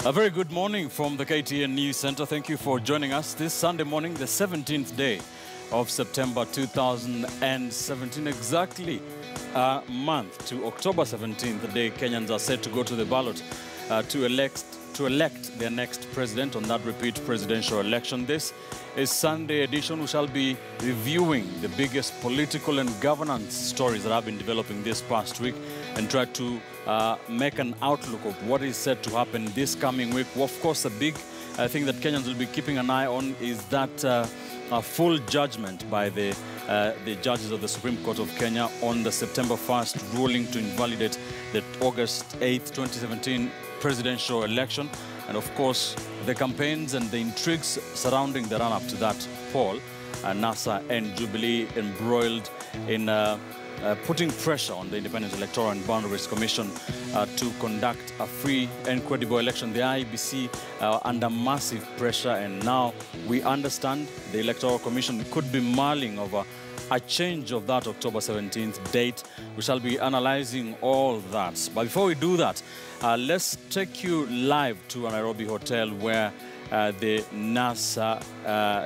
A very good morning from the KTN News Center. Thank you for joining us this Sunday morning, the 17th day of September 2017. Exactly a month to October 17th, the day Kenyans are set to go to the ballot to elect their next president on that repeat presidential election. This is Sunday edition. We shall be reviewing the biggest political and governance stories that have been developing this past week and try to make an outlook of what is set to happen this coming week. Well, of course, a big thing that Kenyans will be keeping an eye on is that a full judgment by the judges of the Supreme Court of Kenya on the September 1st ruling to invalidate the August 8th, 2017 presidential election. And of course, the campaigns and the intrigues surrounding the run-up to that poll, NASA and Jubilee embroiled in putting pressure on the Independent Electoral and Boundaries Commission to conduct a free and credible election. The IEBC under massive pressure, and now we understand the Electoral Commission could be mulling over a change of that October 17th date. We shall be analyzing all that. But before we do that, let's take you live to a Nairobi hotel where the NASA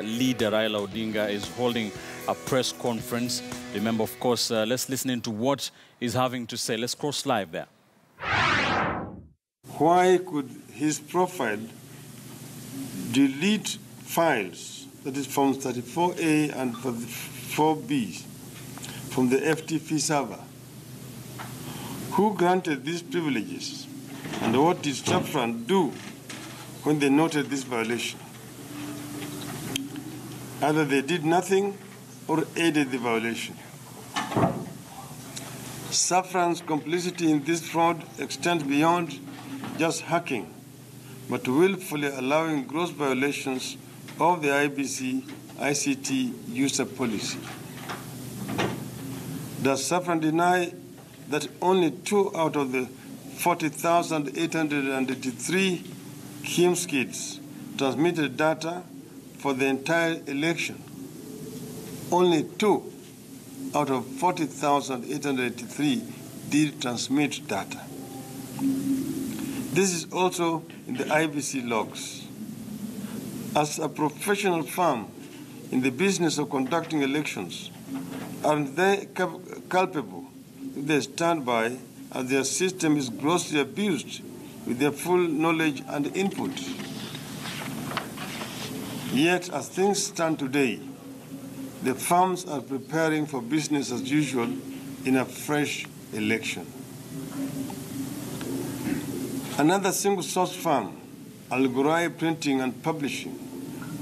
leader Raila Odinga is holding a press conference. Remember, of course, let's listen into what he's having to say. Let's cross live there. Why could his profile delete files, that is from 34A and 4B, from the FTP server? Who granted these privileges? And what did Saffron do when they noted this violation? Either they did nothing or aided the violation. Saffron's complicity in this fraud extends beyond just hacking, but willfully allowing gross violations of the IEBC ICT user policy. Does Saffron deny that only 2 out of the 40,883 KIMS kids transmitted data for the entire election? Only 2 out of 40,883 did transmit data. This is also in the IEBC logs. As a professional firm in the business of conducting elections, aren't they culpable if they stand by as their system is grossly abused with their full knowledge and input? Yet, as things stand today, the firms are preparing for business as usual in a fresh election. Another single-source firm, Al Ghurair Printing and Publishing,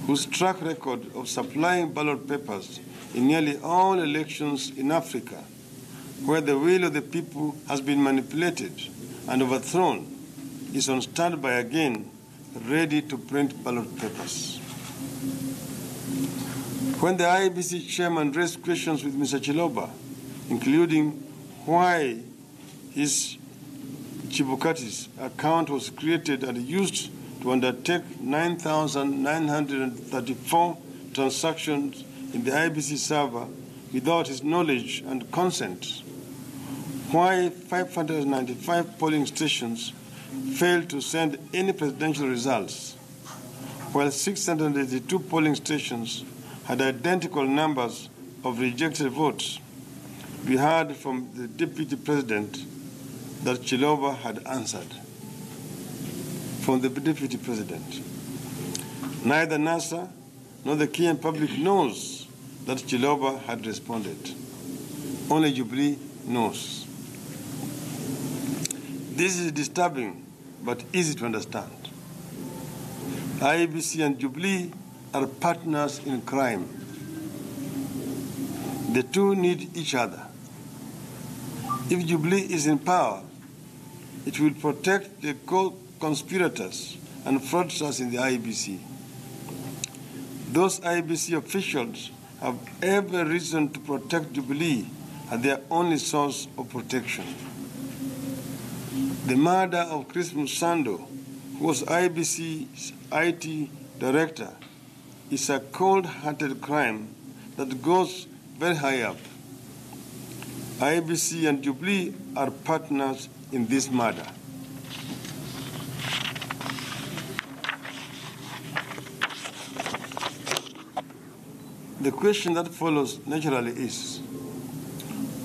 whose track record of supplying ballot papers in nearly all elections in Africa, where the will of the people has been manipulated and overthrown, is on standby again, ready to print ballot papers. When the IEBC chairman raised questions with Mr. Chiloba, including why his Chibukati's account was created and used to undertake 9,934 transactions in the IEBC server without his knowledge and consent, why 595 polling stations failed to send any presidential results, while 682 polling stations had identical numbers of rejected votes, we heard from the Deputy President that Chiloba had answered. From the Deputy President. Neither NASA nor the Kenyan public knows that Chiloba had responded. Only Jubilee knows. This is disturbing, but easy to understand. IEBC and Jubilee are partners in crime. The two need each other. If Jubilee is in power, it will protect the co-conspirators and fraudsters in the IEBC. Those IEBC officials have every reason to protect Jubilee as their only source of protection. The murder of Chris Musando, who was IEBC's IT director, is a cold-hearted crime that goes very high up. IEBC and Jubilee are partners in this murder. The question that follows naturally is,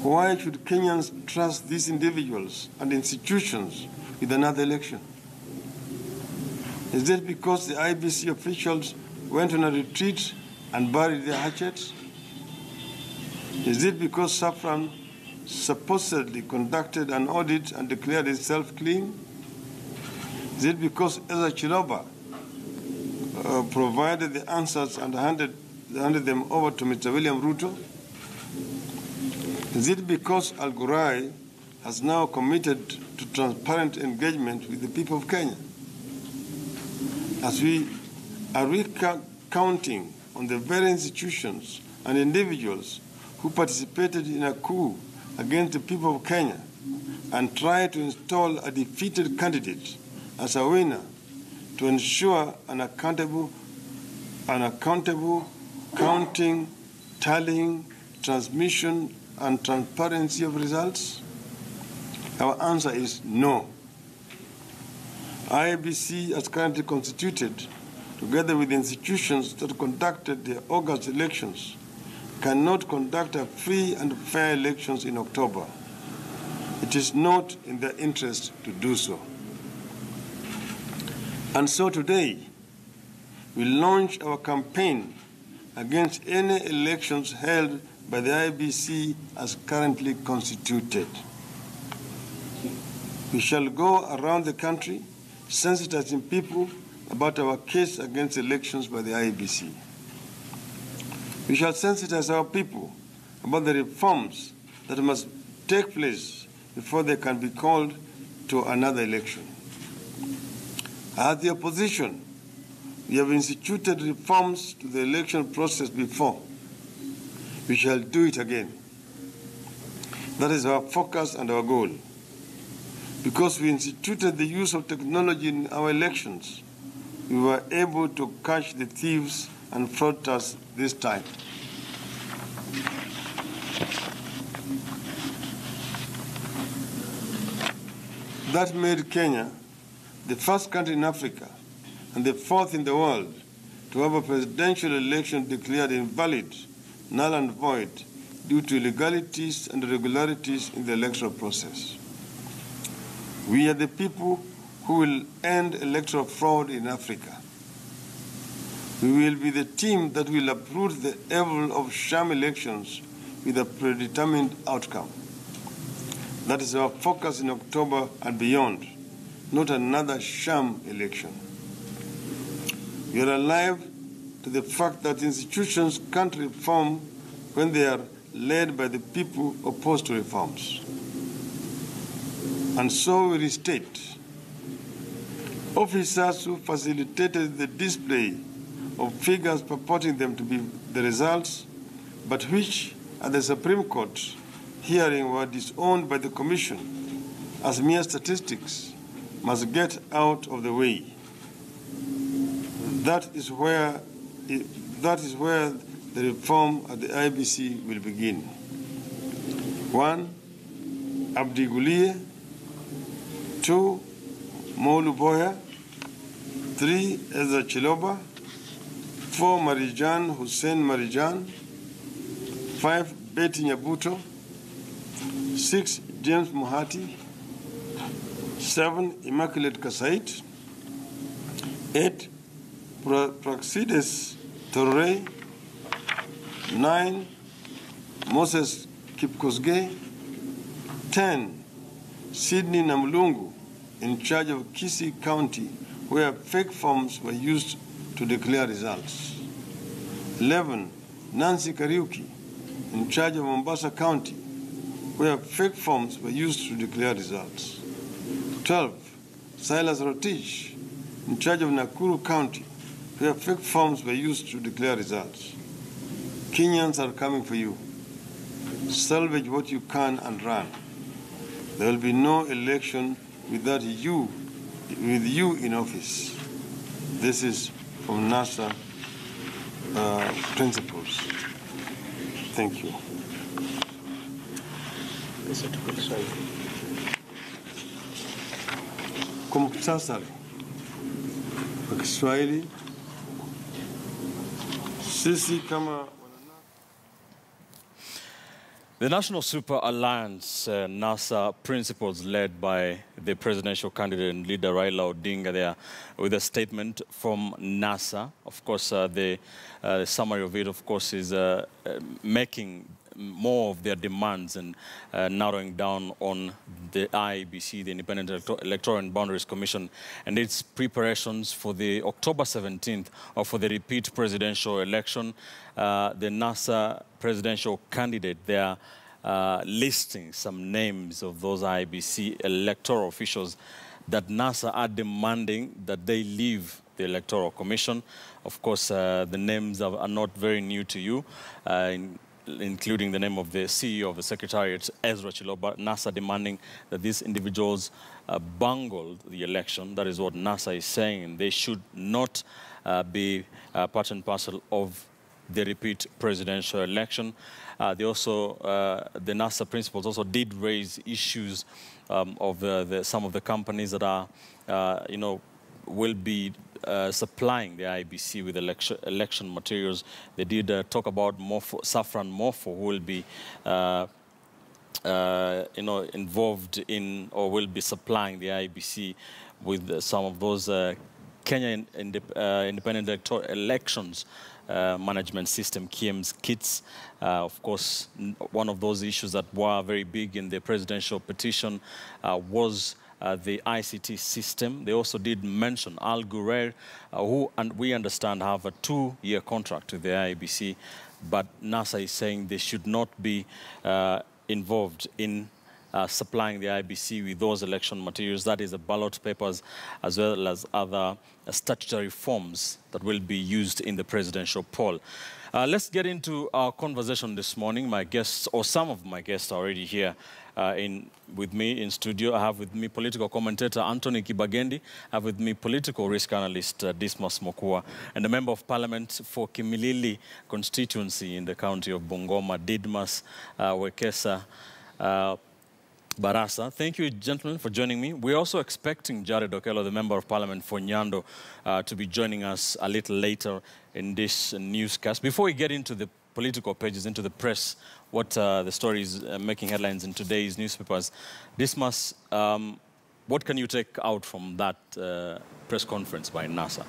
why should Kenyans trust these individuals and institutions with another election? Is it because the IEBC officials went on a retreat and buried their hatchets? Is it because Saffron supposedly conducted an audit and declared itself clean? Is it because Ezra Chiloba provided the answers and handed them over to Mr. William Ruto? Is it because Al Ghurair has now committed to transparent engagement with the people of Kenya? Are we counting on the very institutions and individuals who participated in a coup against the people of Kenya and tried to install a defeated candidate as a winner to ensure an accountable counting, tallying, transmission, and transparency of results? Our answer is no. IEBC, as currently constituted, together with the institutions that conducted the August elections, cannot conduct a free and fair elections in October. It is not in their interest to do so. And so today, we launch our campaign against any elections held by the IEBC as currently constituted. We shall go around the country sensitizing people about our case against elections by the IEBC. We shall sensitize our people about the reforms that must take place before they can be called to another election. As the opposition, we have instituted reforms to the election process before. We shall do it again. That is our focus and our goal. Because we instituted the use of technology in our elections, we were able to catch the thieves and fraudsters this time. That made Kenya the first country in Africa and the fourth in the world to have a presidential election declared invalid, null and void, due to illegalities and irregularities in the electoral process. We are the people who will end electoral fraud in Africa. We will be the team that will uproot the evil of sham elections with a predetermined outcome. That is our focus in October and beyond, not another sham election. We are alive to the fact that institutions can't reform when they are led by the people opposed to reforms. And so we restate, officers who facilitated the display of figures purporting them to be the results, but which at the Supreme Court hearing were disowned by the Commission as mere statistics, must get out of the way. That is where the reform at the IEBC will begin. 1. Abdi Gulie. 2. Molu Boya. 3. Ezra Chiloba. 4. Marijan Hussein Marijan. 5. Betty Nyabuto. 6. James Muhati. 7. Immaculate Kasait. 8. Praxides Torre. 9. Moses Kipkosgei. 10. Sydney Namlungu, in charge of Kisii County, where fake forms were used to declare results. 11. Nancy Kariuki, in charge of Mombasa County, where fake forms were used to declare results. 12. Silas Rotich, in charge of Nakuru County, where fake forms were used to declare results. Kenyans are coming for you. Salvage what you can and run. There will be no election without you, with you in office. This is from NASA principles. Thank you. Kwa muktasari wa Kiswahili, sisi kama The National Super Alliance, NASA principals led by the presidential candidate and leader Raila Odinga there with a statement from NASA. Of course, the summary of it, of course, is making more of their demands and narrowing down on the IEBC, the Independent Electoral and Boundaries Commission, and its preparations for the October 17th or for the repeat presidential election. The NASA presidential candidate, they are listing some names of those IEBC electoral officials that NASA are demanding that they leave the Electoral Commission. Of course, the names are not very new to you, including the name of the CEO of the Secretariat, Ezra Chiloba. NASA demanding that these individuals bungled the election. That is what NASA is saying, and they should not be part and parcel of the repeat presidential election. The NASA principals also did raise issues of some of the companies that are, will be supplying the IEBC with election materials. They did talk about Saffron Morpho, who will be, involved in or will be supplying the IEBC with some of those Kenya Independent Elections Management System, KIEMS kits. Of course, one of those issues that were very big in the presidential petition was the ICT system. They also did mention Al Ghurair, who, and we understand, have a 2-year contract with the IEBC, but NASA is saying they should not be involved in supplying the IEBC with those election materials, that is the ballot papers, as well as other statutory forms that will be used in the presidential poll. Let's get into our conversation this morning. My guests, or some of my guests, are already here with me in studio. I have with me political commentator Anthony Kibagendi. I have with me political risk analyst Dismas Mokua, and a member of parliament for Kimilili constituency in the county of Bungoma, Didmas Wekesa Barasa. Thank you, gentlemen, for joining me. We're also expecting Jared Okello, the Member of Parliament for Nyando, to be joining us a little later in this newscast. Before we get into the political pages, into the press, what the stories making headlines in today's newspapers, Dismas, what can you take out from that press conference by NASA?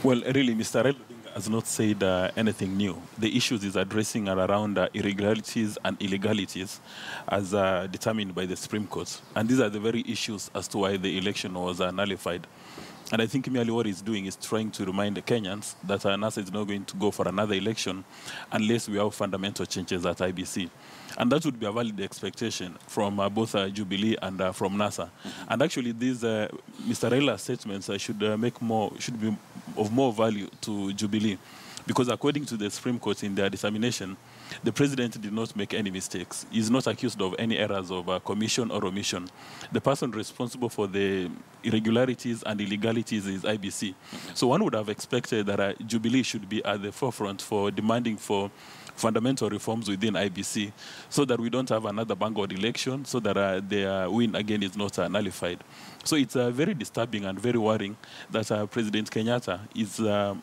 Well, really, Mr. Raila has not said anything new. The issues is addressing are around irregularities and illegalities as determined by the Supreme Court. And these are the very issues as to why the election was nullified. And I think merely what he's doing is trying to remind the Kenyans that NASA is not going to go for another election unless we have fundamental changes at IBC. And that would be a valid expectation from both Jubilee and from NASA. And actually, these Mr. Raila's statements should be of more value to Jubilee, because according to the Supreme Court in their determination, the president did not make any mistakes. He's not accused of any errors of commission or omission. The person responsible for the irregularities and illegalities is IBC. So one would have expected that Jubilee should be at the forefront for demanding for fundamental reforms within IBC, so that we don't have another bungled election, so that their win again is not nullified. So it's very disturbing and very worrying that President Kenyatta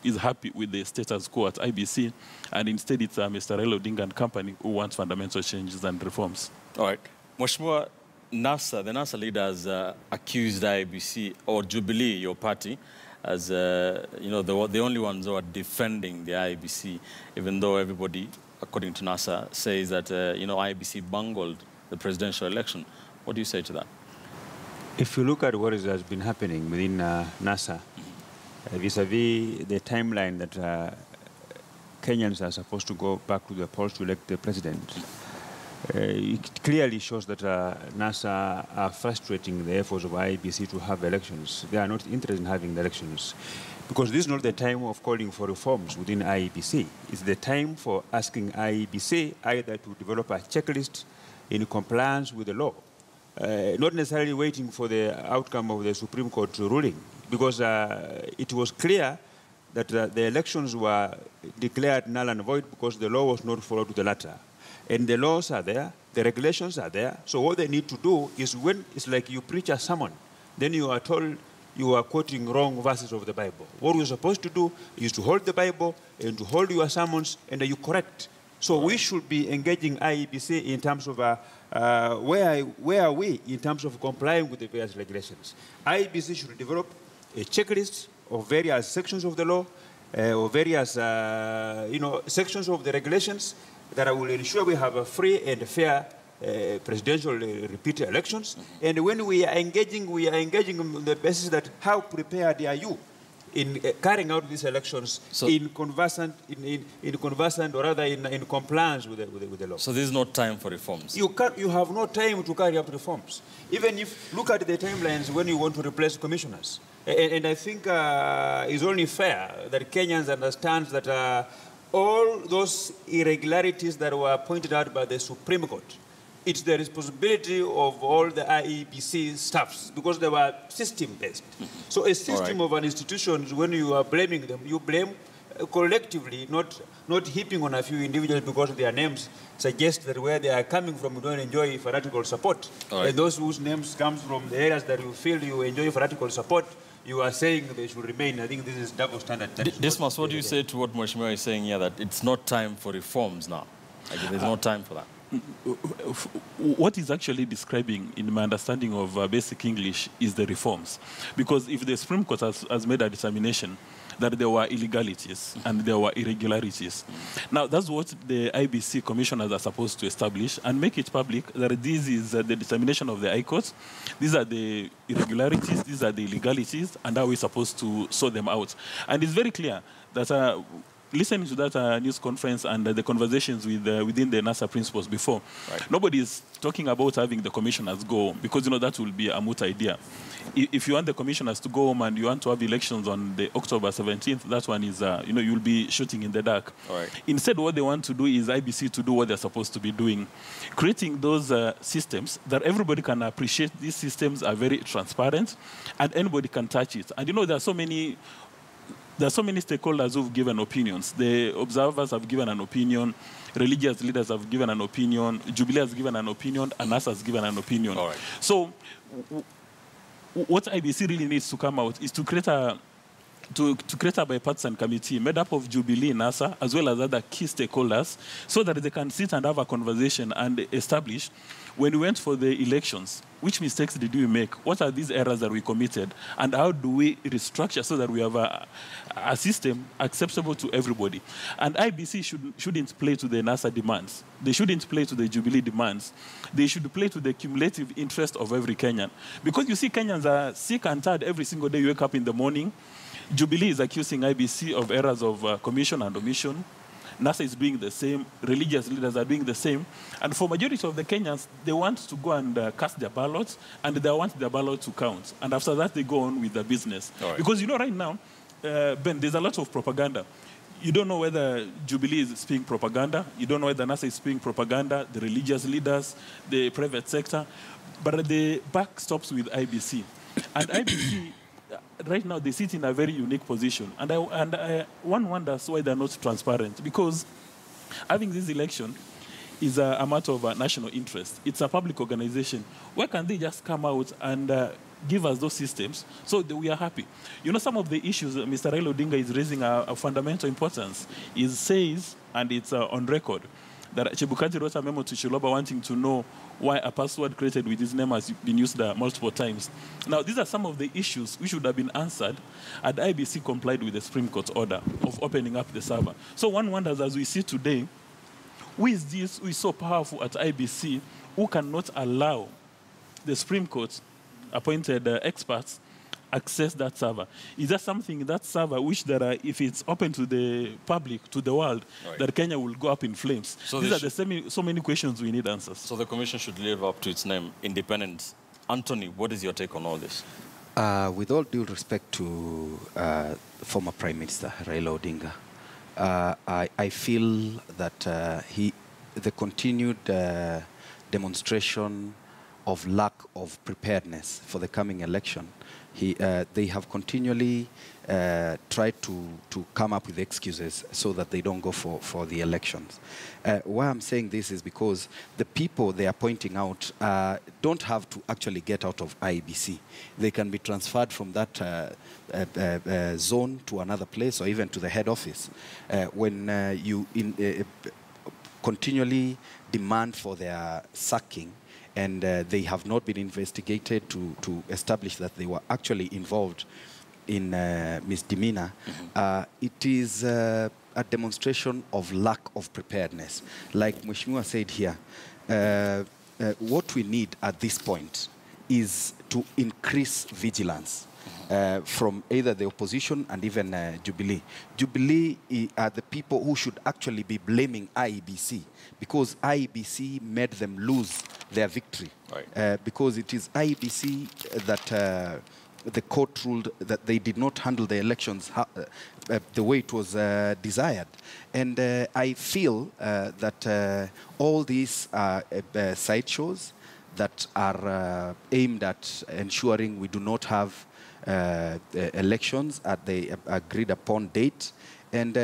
is happy with the status quo at IBC, and instead it's Mr. Raila Odinga and company who wants fundamental changes and reforms. All right. Mheshimiwa, NASA, the NASA leaders accused IEBC or Jubilee, your party, as the only ones who are defending the IEBC, even though everybody, according to NASA, says that IEBC bungled the presidential election. What do you say to that? If you look at what has been happening within NASA, vis-a-vis the timeline that Kenyans are supposed to go back to the polls to elect the president, it clearly shows that NASA are frustrating the efforts of IEBC to have elections. They are not interested in having the elections, because this is not the time of calling for reforms within IEBC. It's the time for asking IEBC either to develop a checklist in compliance with the law, not necessarily waiting for the outcome of the Supreme Court ruling, because it was clear that the elections were declared null and void because the law was not followed to the letter. And the laws are there, the regulations are there. So what they need to do is, when it's like you preach a sermon, then you are told you are quoting wrong verses of the Bible. What you're supposed to do is to hold the Bible and to hold your sermons, and you correct So we should be engaging IEBC in terms of where are we in terms of complying with the various regulations. IEBC should develop a checklist of various sections of the law, or various sections of the regulations that will ensure we have a free and fair presidential repeat elections. And when we are engaging on the basis that how prepared are you in carrying out these elections in compliance with the law. So there's no time for reforms? You have no time to carry out reforms. Even if, look at the timelines when you want to replace commissioners. And I think it's only fair that Kenyans understand that all those irregularities that were pointed out by the Supreme Court, it's the responsibility of all the IEBC staffs because they were system-based. So a system of an institution, when you are blaming them, you blame collectively, not heaping on a few individuals because their names suggest that where they are coming from you don't enjoy fanatical support. And those whose names come from the areas that you feel you enjoy fanatical support, you are saying they should remain. I think this is double standard. Dismas, what do you say to what Mheshimiwa is saying here, that it's not time for reforms now? Like, there's no time for that. What he's actually describing, in my understanding of basic English, is the reforms. Because if the Supreme Court has made a determination that there were illegalities and there were irregularities, now that's what the IBC commissioners are supposed to establish and make it public, that this is the determination of the High Court, these are the irregularities, these are the illegalities, and how we're supposed to sort them out. And it's very clear that listening to that news conference and the conversations within the NASA principles before, nobody is talking about having the commissioners go, because that will be a moot idea. If you want the commissioners to go home and you want to have elections on the October 17th, that one is, you'll be shooting in the dark. Instead, what they want to do is IBC to do what they're supposed to be doing, creating those systems that everybody can appreciate. These systems are very transparent and anybody can touch it. And there are so many stakeholders who've given opinions. The observers have given an opinion, religious leaders have given an opinion, Jubilee has given an opinion, and NASA has given an opinion. So what IBC really needs to come out is to create a bipartisan committee made up of Jubilee, NASA, as well as other key stakeholders, so that they can sit and have a conversation and establish, when we went for the elections, which mistakes did we make? What are these errors that we committed? And how do we restructure so that we have a system acceptable to everybody? And IBC shouldn't play to the NASA demands. They shouldn't play to the Jubilee demands. They should play to the cumulative interest of every Kenyan. Because you see, Kenyans are sick and tired every single day. You wake up in the morning. Jubilee is accusing IBC of errors of commission and omission. NASA is doing the same. Religious leaders are doing the same. And for majority of the Kenyans, they want to go and cast their ballots, and they want their ballot to count. And after that, they go on with their business. Because right now, Ben, there's a lot of propaganda. You don't know whether Jubilee is speaking propaganda. You don't know whether NASA is speaking propaganda, the religious leaders, the private sector. But the buck stops with IBC. And IBC, right now, they sit in a very unique position. And one wonders why they're not transparent. Because having this election is a matter of national interest. It's a public organization. Why can't they just come out and give us those systems so that we are happy? Some of the issues Mr. Raila Odinga is raising are of fundamental importance. He says, and it's on record, that Chebukati wrote a memo to Chiloba wanting to know why a password created with his name has been used multiple times. Now, these are some of the issues which should have been answered had IBC complied with the Supreme Court order of opening up the server. So one wonders, as we see today, who is so powerful at IBC who cannot allow the Supreme Court appointed experts access that server? Is that something, that server, which if it's open to the public, to the world, that Kenya will go up in flames? So these are so many questions we need answers. So the commission should live up to its name, independence. Anthony, what is your take on all this? With all due respect to former Prime Minister Raila Odinga, I feel that the continued demonstration of lack of preparedness for the coming election, they have continually tried to come up with excuses so that they don't go for the elections. Why I'm saying this is because the people they are pointing out don't have to actually get out of IEBC. They can be transferred from that zone to another place or even to the head office. continually demand for their sacking, and they have not been investigated to establish that they were actually involved in misdemeanor, it is a demonstration of lack of preparedness. Like Mheshimiwa said here, what we need at this point is to increase vigilance from either the opposition and even Jubilee. Jubilee are the people who should actually be blaming IEBC, because IEBC made them lose their victory. Right. Because it is IEBC that the court ruled that they did not handle the elections the way it was desired. And I feel that all these sideshows that are aimed at ensuring we do not have elections at the agreed upon date. And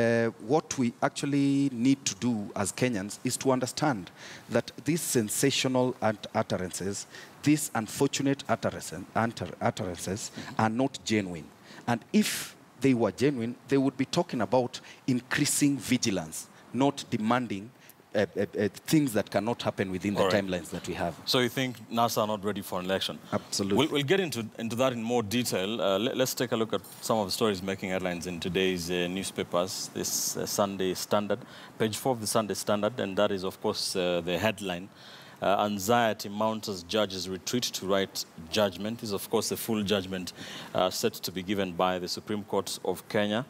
what we actually need to do as Kenyans is to understand that these sensational utterances, these unfortunate utterances are not genuine. And if they were genuine, they would be talking about increasing vigilance, not demanding things that cannot happen within the timelines that we have. So you think NASA are not ready for an election? Absolutely. We'll get into that in more detail. Let's take a look at some of the stories making headlines in today's newspapers. This Sunday Standard, page 4 of the Sunday Standard, and that is, of course, the headline. Anxiety mounts as judges retreat to write judgment. This is, of course, the full judgment set to be given by the Supreme Court of Kenya.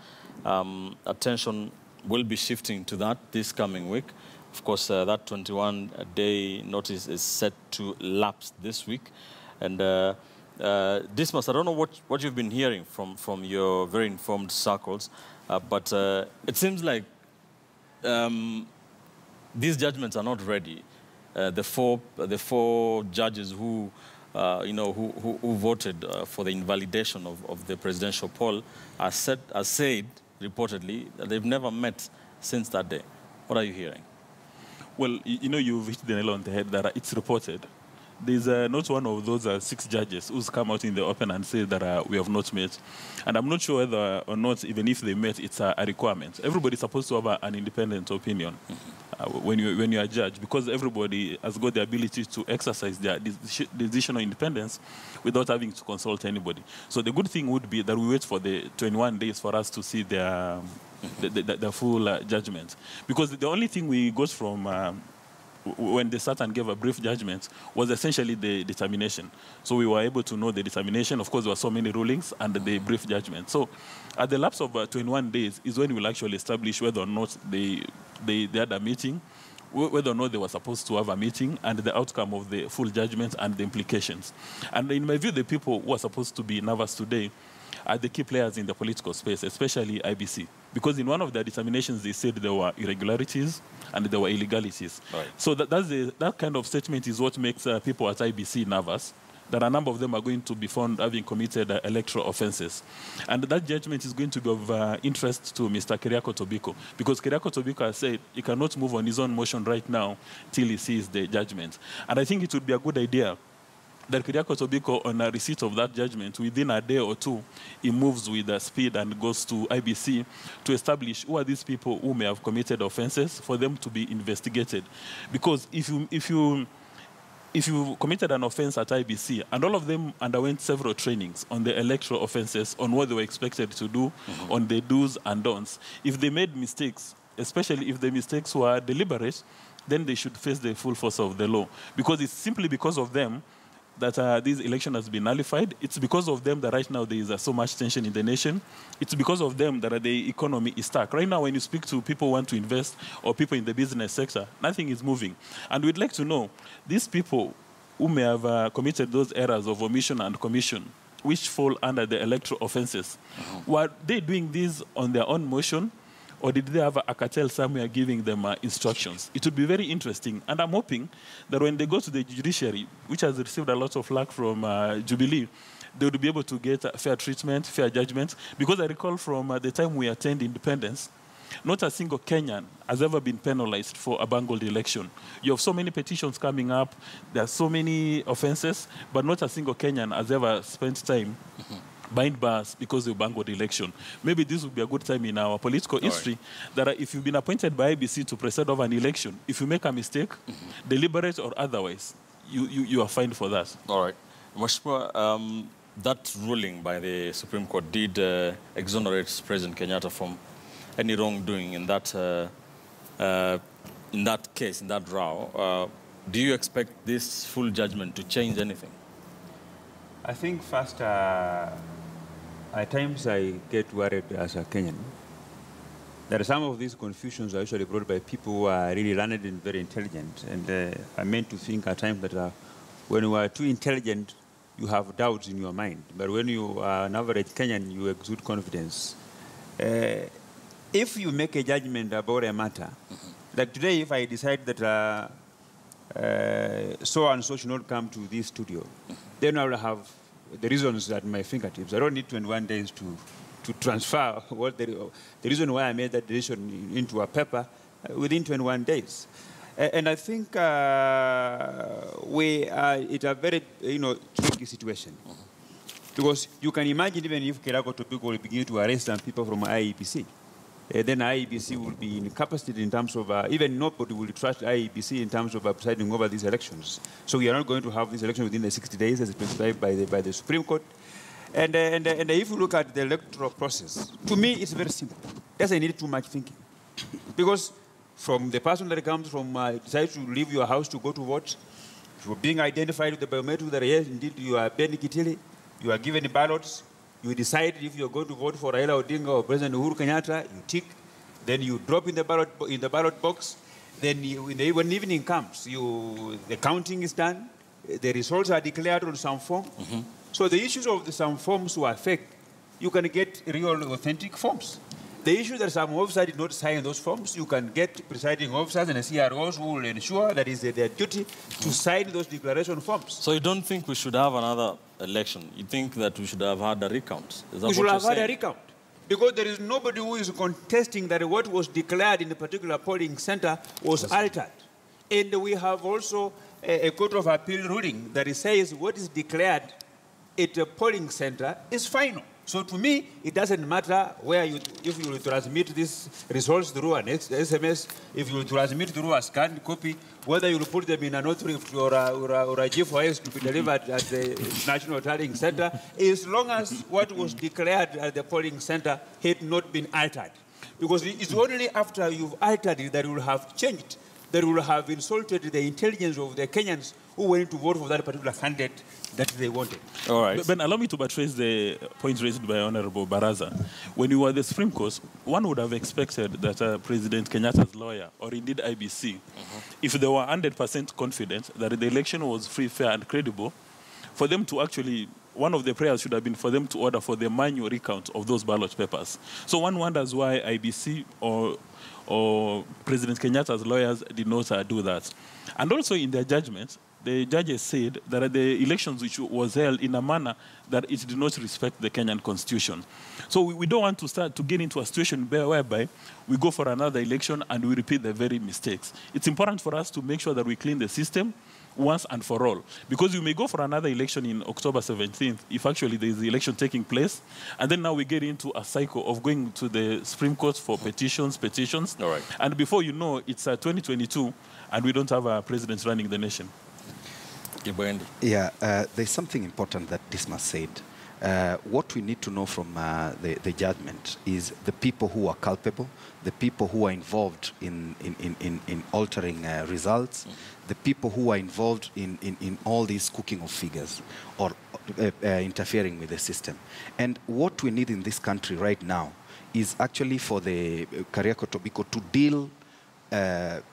Attention will be shifting to that this coming week. Of course, that 21-day notice is set to lapse this week. And Dismas, I don't know what you've been hearing from your very informed circles, but it seems like these judgments are not ready. The four judges who voted for the invalidation of the presidential poll are said reportedly that they've never met since that day. What are you hearing? Well, you've hit the nail on the head that it's reported. There's not one of those 6 judges who's come out in the open and said that we have not met. And I'm not sure whether or not, even if they met, it's a requirement. Everybody's supposed to have an independent opinion when you are judged, because everybody has got the ability to exercise their decisional independence without having to consult anybody. So the good thing would be that we wait for the 21 days for us to see the full judgment. Because the only thing we got from when the Satan gave a brief judgment was essentially the determination. So we were able to know the determination. Of course, there were so many rulings and the brief judgment. So at the lapse of 21 days is when we'll actually establish whether or not they had a meeting, whether or not they were supposed to have a meeting, and the outcome of the full judgment and the implications. And in my view, the people who are supposed to be nervous today are the key players in the political space, especially IBC. Because in one of their determinations, they said there were irregularities and there were illegalities. Right. So that kind of statement is what makes people at IBC nervous, that a number of them are going to be found having committed electoral offenses. And that judgment is going to be of interest to Mr. Keriako Tobiko, because Keriako Tobiko has said he cannot move on his own motion right now till he sees the judgment. And I think it would be a good idea that Keriako Tobiko, on a receipt of that judgment, within a day or two, he moves with speed and goes to IBC to establish who are these people who may have committed offenses, for them to be investigated. Because if you committed an offense at IBC, and all of them underwent several trainings on the electoral offenses, on what they were expected to do, on the do's and don'ts, if they made mistakes, especially if the mistakes were deliberate, then they should face the full force of the law. Because it's simply because of them that this election has been nullified. It's because of them that right now there is so much tension in the nation. It's because of them that the economy is stuck. Right now, when you speak to people who want to invest or people in the business sector, nothing is moving. And we'd like to know, these people who may have committed those errors of omission and commission, which fall under the electoral offenses, were they doing this on their own motion, or did they have a cartel somewhere giving them instructions? It would be very interesting. And I'm hoping that when they go to the judiciary, which has received a lot of flack from Jubilee, they would be able to get fair treatment, fair judgment. Because I recall from the time we attained independence, not a single Kenyan has ever been penalized for a bungled election. You have so many petitions coming up, there are so many offenses, but not a single Kenyan has ever spent time bind bars because of Bangor election. Maybe this would be a good time in our political history that if you've been appointed by IEBC to preside over an election, if you make a mistake, deliberate or otherwise, you are fined for that. All right. Mheshimiwa, that ruling by the Supreme Court did exonerate President Kenyatta from any wrongdoing in that case, in that row. Do you expect this full judgment to change anything? I think first, at times I get worried as a Kenyan that some of these confusions are usually brought by people who are really learned and very intelligent. And I meant to think at times that when you are too intelligent, you have doubts in your mind. But when you are an average Kenyan, you exude confidence. If you make a judgment about a matter, like today, if I decide that so and so should not come to this studio, then I will have the reasons at my fingertips. I don't need 21 days to transfer what the reason why I made that decision into a paper within 21 days. And I think we are in a very tricky situation. Because you can imagine even if Kerago Topiko will begin to arrest some people from IEBC, then IEBC will be incapacitated in terms of, even nobody will trust IEBC in terms of presiding over these elections. So we are not going to have this election within the 60 days as prescribed by the Supreme Court. And if you look at the electoral process, to me it's very simple. It doesn't need too much thinking. Because from the person that comes from, decides to leave your house to go to vote, you're being identified with the biometric that yes, indeed you are Ben Kitili, you are given the ballots, you decide if you're going to vote for Raila Odinga or President Uhuru Kenyatta, you tick, then you drop in the ballot box, then when evening comes, the counting is done, the results are declared on some form. So the issues of some forms to affect, you can get real authentic forms. The issue that some officer did not sign those forms, you can get presiding officers and CROs who will ensure that it's their duty to sign those declaration forms. So you don't think we should have another election? You think that we should have had a recount? Is that we what should have you're had a saying? recount. Because there is nobody who is contesting that what was declared in a particular polling center was altered. And we have also a Court of Appeal ruling that says what is declared at a polling center is final. So to me, it doesn't matter if you will transmit these results through an SMS, if you will transmit through a scanned copy, whether you will put them in a notary or a G4S to be delivered at the National Tallying Center, as long as what was declared at the polling center had not been altered. Because it's only after you've altered it that you will have changed, that will have insulted the intelligence of the Kenyans who went to vote for that particular candidate that they wanted. All right. Ben, allow me to buttress the point raised by Honorable Baraza. When you were the Supreme Court, one would have expected that President Kenyatta's lawyer, or indeed IBC, if they were 100% confident that the election was free, fair, and credible, for them to actually, one of the prayers should have been for them to order for the manual recount of those ballot papers. So one wonders why IBC or President Kenyatta's lawyers did not do that. And also in their judgment, the judges said that the elections which was held in a manner that it did not respect the Kenyan constitution. So we don't want to start to get into a situation whereby we go for another election and we repeat the very mistakes. It's important for us to make sure that we clean the system once and for all. Because you may go for another election in October 17th, if actually there is the election taking place, and then now we get into a cycle of going to the Supreme Court for petitions. All right. And before you know, it's 2022, and we don't have a president running the nation. Yeah, there's something important that Dismas said. What we need to know from the judgment is the people who are culpable, the people who are involved in altering results, the people who are involved in all this cooking of figures or interfering with the system. And what we need in this country right now is actually for the Kariako Tobiko to deal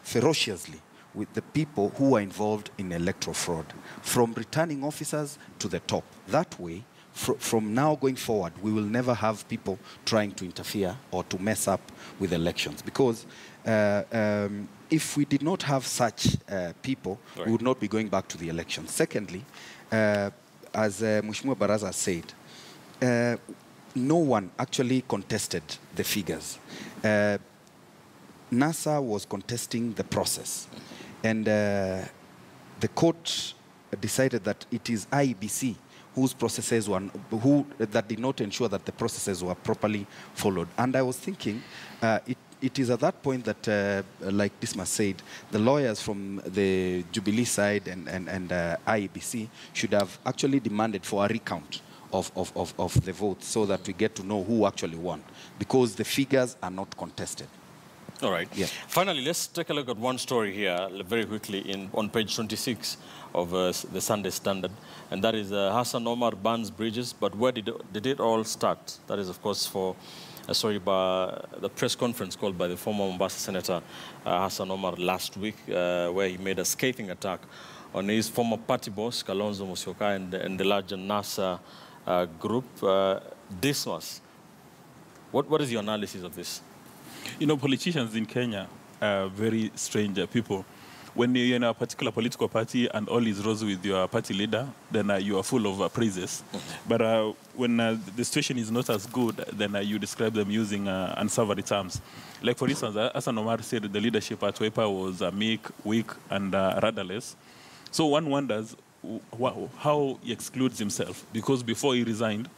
ferociously with the people who are involved in electoral fraud, from returning officers to the top. That way, from now going forward, we will never have people trying to interfere or to mess up with elections. Because if we did not have such people, we would not be going back to the elections. Secondly, as Mheshimiwa Baraza said, no one actually contested the figures. NASA was contesting the process. And the court decided that it is IEBC that did not ensure that the processes were properly followed. And I was thinking, it is at that point that, like Dismas said, the lawyers from the Jubilee side and IEBC should have actually demanded for a recount of the votes so that we get to know who actually won, because the figures are not contested. All right. Yeah. Finally, let's take a look at one story here very quickly on page 26 of the Sunday Standard, and that is Hassan Omar burns bridges, but where did it all start? That is, of course, for by the press conference called by the former Mombasa Senator Hassan Omar last week, where he made a scathing attack on his former party boss, Kalonzo Musyoka, and the larger NASA group. Dismas, what is your analysis of this? You know, politicians in Kenya are very strange people. When you're in a particular political party and all is rosy with your party leader, then you are full of praises. But when the situation is not as good, then you describe them using unsavory terms. Like, for instance, Hassan Omar said the leadership at Wiper was meek, weak, and rudderless. So one wonders how he excludes himself, because before he resigned,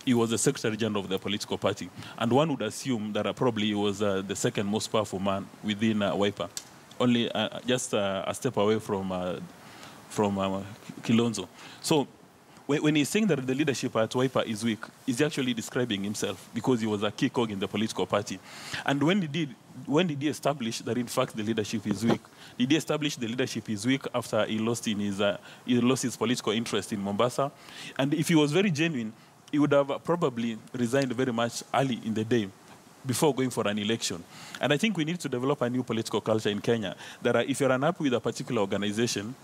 he was the Secretary General of the political party. And one would assume that probably he was the second most powerful man within Wiper, only just a step away from Kilonzo. So when he's saying that the leadership at Wiper is weak, he's actually describing himself, because he was a key cog in the political party. And when did he establish that, in fact, the leadership is weak? Did he establish the leadership is weak after he lost his political interest in Mombasa? And if he was very genuine, he would have probably resigned very much early in the day before going for an election. And I think we need to develop a new political culture in Kenya, that if you're unhappy with a particular organization,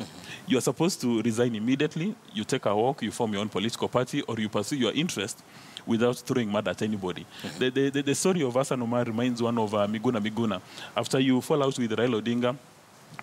you're supposed to resign immediately, you take a walk, you form your own political party, or you pursue your interest without throwing mud at anybody. The story of Hassan Omar reminds one of Miguna. After you fall out with Raila Odinga,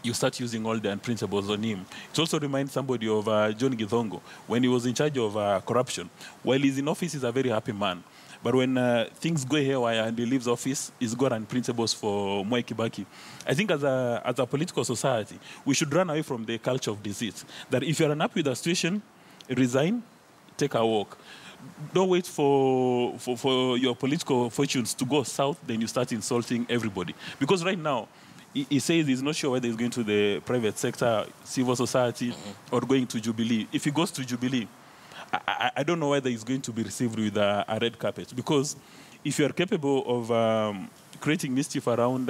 you start using all the unprintables on him. It also reminds somebody of John Githongo, when he was in charge of corruption. While he's in office, he's a very happy man. But when things go haywire and he leaves office, he's got unprintables for Mwai Kibaki. I think as a political society, we should run away from the culture of deceit. That if you're unhappy with the situation, resign, take a walk. Don't wait for your political fortunes to go south, then you start insulting everybody. Because right now, he says he's not sure whether he's going to the private sector, civil society, or going to Jubilee. If he goes to Jubilee, I don't know whether he's going to be received with a red carpet. Because if you're capable of creating mischief around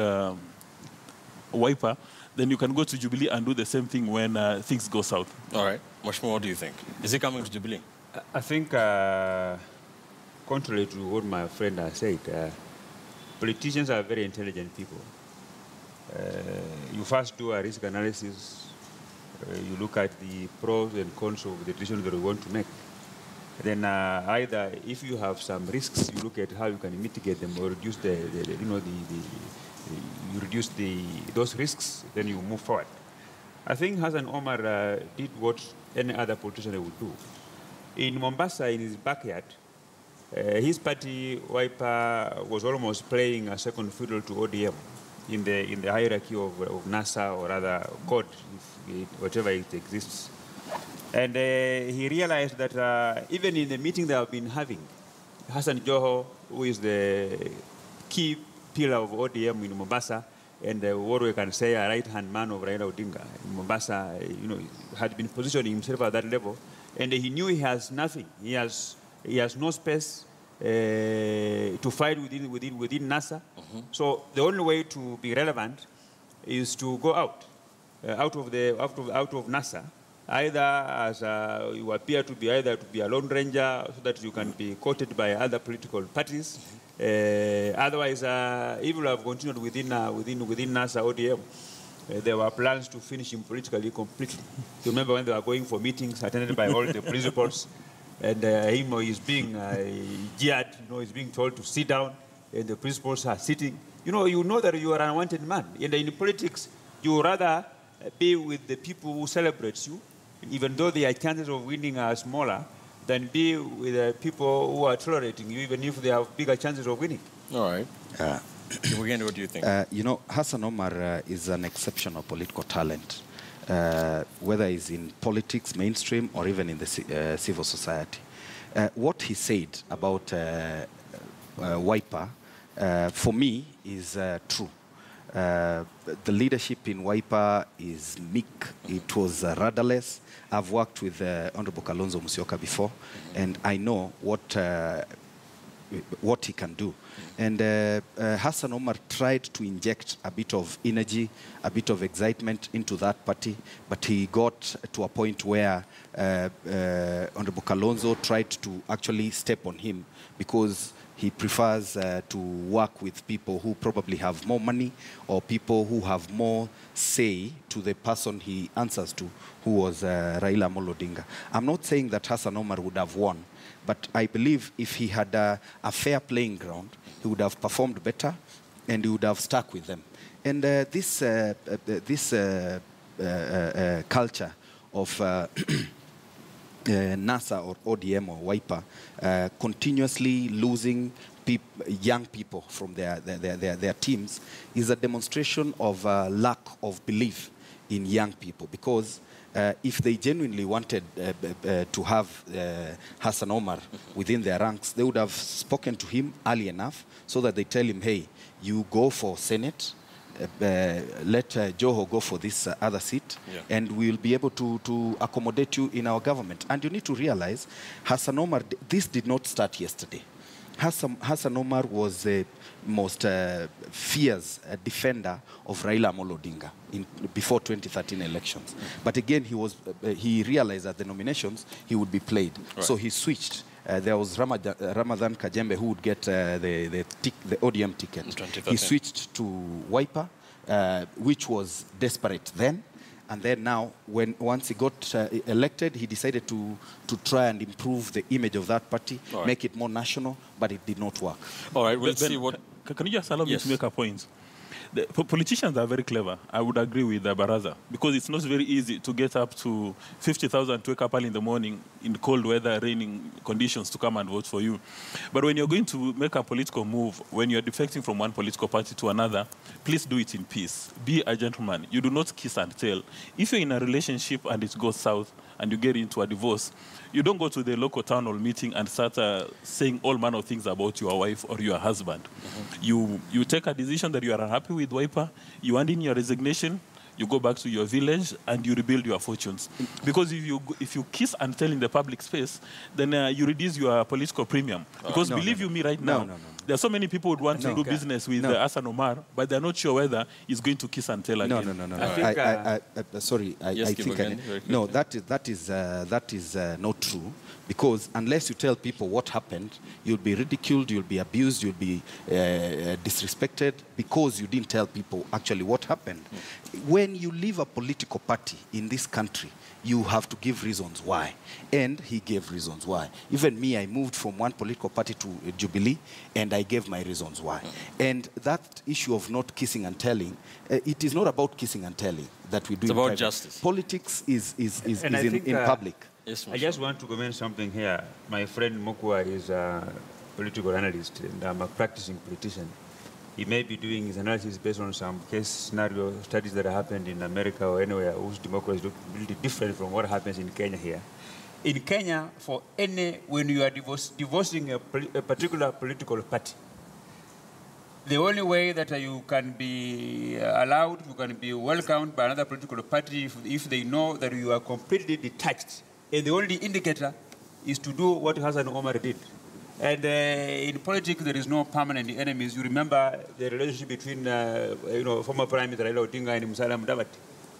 Wiper, then you can go to Jubilee and do the same thing when things go south. All right. Much more, what do you think? Is he coming to Jubilee? I think, contrary to what my friend has said, politicians are very intelligent people. You first do a risk analysis. You look at the pros and cons of the decision that you want to make. Then either if you have some risks, you look at how you can mitigate them or reduce those risks. Then you move forward. I think Hassan Omar did what any other politician would do. In Mombasa, in his backyard, his party, Wiper, was almost playing a second fiddle to ODM in the hierarchy of NASA, or rather God, whatever it exists. And he realized that even in the meeting they have been having, Hassan Joho, who is the key pillar of ODM in Mombasa, and what we can say a right-hand man of Raila Odinga in Mombasa, had been positioning himself at that level, and he knew he has nothing. He has no space to fight within NASA. So the only way to be relevant is to go out of NASA, either as you appear to be a lone ranger, so that you can be quoted by other political parties. Otherwise, if you have continued within NASA ODM, there were plans to finish him politically completely. You remember when they were going for meetings attended by all the principals, and him is being jeered, he's being told to sit down, and the principals are sitting. You know that you are an unwanted man. And in politics, you rather be with the people who celebrate you, even though their chances of winning are smaller, than be with the people who are tolerating you, even if they have bigger chances of winning. All right. What do you think? Hassan Omar is an exceptional political talent. whether it's in politics, mainstream, or even in the civil society. What he said about Wiper, for me, is true. The leadership in Wiper is meek. It was rudderless. I've worked with Honorable Kalonzo Musyoka before, and I know what he can do. And Hassan Omar tried to inject a bit of energy, a bit of excitement into that party, but he got to a point where Honorable Kalonzo tried to actually step on him because he prefers to work with people who probably have more money or people who have more say to the person he answers to, who was Raila Amolo Odinga. I'm not saying that Hassan Omar would have won, but I believe if he had a fair playing ground, he would have performed better and he would have stuck with them. And this culture of NASA or ODM or Wiper continuously losing young people from their teams is a demonstration of lack of belief in young people, because if they genuinely wanted to have Hassan Omar within their ranks, they would have spoken to him early enough so that they tell him, hey, you go for Senate, let Joho go for this other seat, and we'll be able to accommodate you in our government. And you need to realize, Hassan Omar, this did not start yesterday. Hassan Omar was the most fierce defender of Raila Amolo Odinga before 2013 elections. But again, he realized that the nominations, he would be played. Right. So he switched. There was Ramadan Kajembe who would get the ODM ticket. He switched to Wiper, which was desperate then. And then now, once he got elected, he decided to try and improve the image of that party, make it more national, but it did not work. All right, we'll see what... Can you just allow me to make a point? The politicians are very clever. I would agree with Baraza, because it's not very easy to get up to 50,000 to wake up early in the morning in cold weather, raining conditions to come and vote for you. But when you're going to make a political move, when you're defecting from one political party to another, please do it in peace. Be a gentleman. You do not kiss and tell. If you're in a relationship and it goes south and you get into a divorce, you don't go to the local town hall meeting and start saying all manner of things about your wife or your husband. You take a decision that you are unhappy with Wiper, you hand in your resignation, you go back to your village and you rebuild your fortunes. Because if you kiss and tell in the public space, then you reduce your political premium. Because believe you me right now, there are so many people who want to do business with Hassan Omar, but they're not sure whether he's going to kiss and tell again. No. Sorry, I think no, that is not true. Because unless you tell people what happened, you'll be ridiculed, you'll be abused, you'll be disrespected because you didn't tell people actually what happened. When you leave a political party in this country, you have to give reasons why. And he gave reasons why. Even me, I moved from one political party to Jubilee, and I gave my reasons why. And that issue of not kissing and telling, it is not about kissing and telling that we do. It's about justice. Politics is in public. Yes, I just want to comment something here. My friend Mokwa is a political analyst, and I'm a practicing politician. He may be doing his analysis based on some case scenario studies that happened in America or anywhere whose democracy is really different from what happens in Kenya here. In Kenya, when you are divorcing a particular political party, the only way that you can be allowed, you can be welcomed by another political party if they know that you are completely detached. And the only indicator is to do what Hassan Omar did. And in politics, there is no permanent enemies. You remember the relationship between former Prime Minister Raila Odinga and Musalia Mudavadi,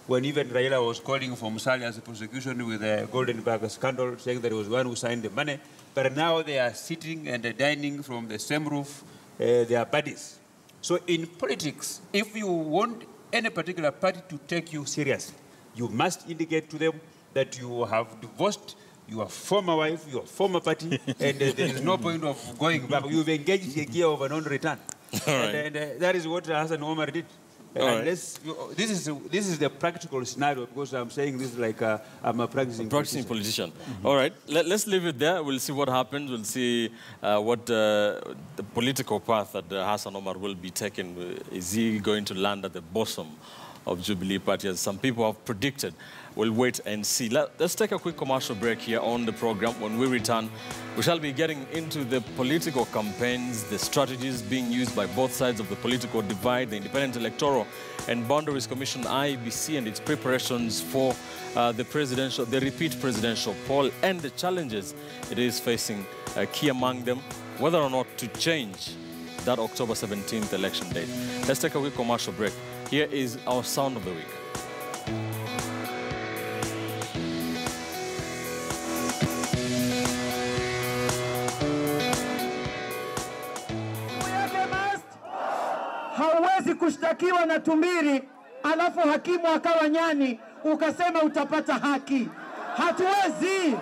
when even Raila was calling for Musalia's prosecution with the Golden Bag scandal, saying that he was the one who signed the money. But now they are sitting and dining from the same roof. They are buddies. So in politics, if you want any particular party to take you seriously, you must indicate to them that you have divorced your former wife, your former party, and there is no point of going back. You've engaged a gear of a non-return. And that is what Hassan Omar did. This is the practical scenario, because I'm saying this like I'm a practicing politician. All right, let's leave it there. We'll see what happens. We'll see what the political path that Hassan Omar will be taking. Is he going to land at the bottom of Jubilee Party, as some people have predicted. We'll wait and see. Let's take a quick commercial break here on the program. When we return, we shall be getting into the political campaigns, the strategies being used by both sides of the political divide, the Independent Electoral and Boundaries Commission, IEBC, and its preparations for the repeat presidential poll, and the challenges it is facing, key among them, whether or not to change that October 17th election date. Let's take a quick commercial break. Here is our sound of the week. Hauwezi kushtakiwa na tumbiri alafu hakimu akawa nyani ukasema utapata haki. Hatuwezi.